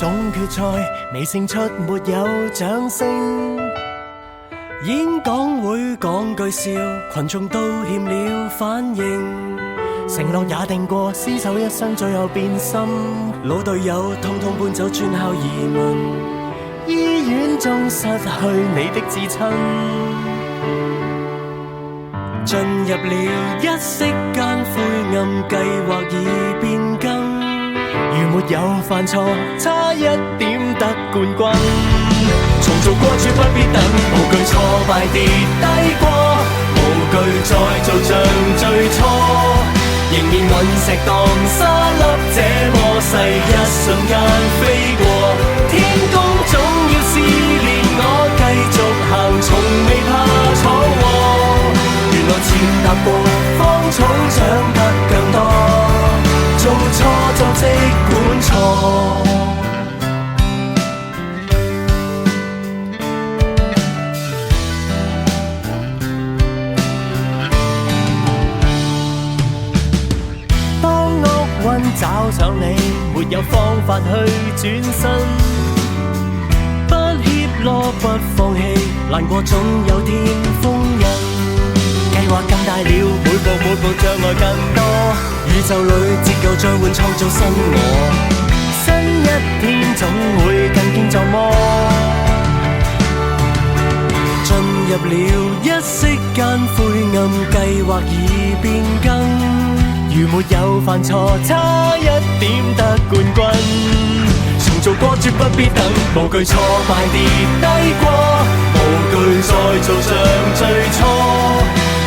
總決賽未勝出，沒有掌聲。演講會講句笑，群眾都欠了反應。承諾也定過，廝守一生，最後變心。老隊友通通搬走，專考移民。醫院中失去你的至親，進入了一息間灰暗，計劃已變更。如沒有犯錯，差一點得冠軍。重做過絕不必等，無懼挫敗跌低過，無懼再做像最初。仍然隕石當沙粒，這麼細一瞬間飛過。天公總要試煉我，繼續行，從未怕闖禍。原來踐踏過荒草，長得更多。做錯就即管錯。找上你，沒有方法去轉身，不怯懦不放棄，難過總有天封印。計劃更大了，每步障礙更多，宇宙裏折舊將會創造新我，新一天總會更堅壯麼。進入了一息間灰暗，計劃已變更。如沒有犯錯，差一點得冠軍。重做過絕不必等，無懼挫敗跌低過，無懼再做像最初。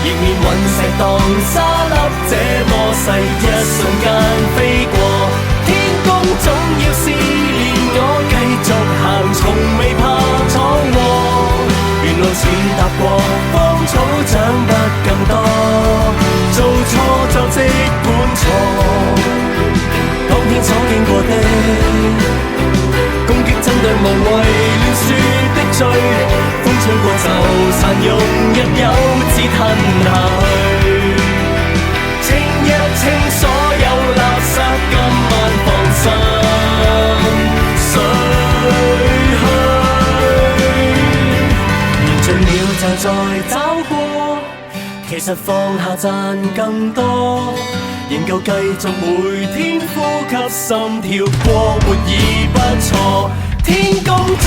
仍然隕石當沙粒，這麼細一瞬間飛過。天公總要試煉我，繼續行，從未怕闖禍。原來踐踏過荒草，長得更多。做錯就即管錯，當天所經過的攻擊針對無謂亂說的罪，風吹過就散，用一口只吞下去。清一清所有垃圾，今晚放心睡去。完盡了就再找過，其實放下賺更多，仍舊繼續每天呼吸，心跳過沒已不錯。天公總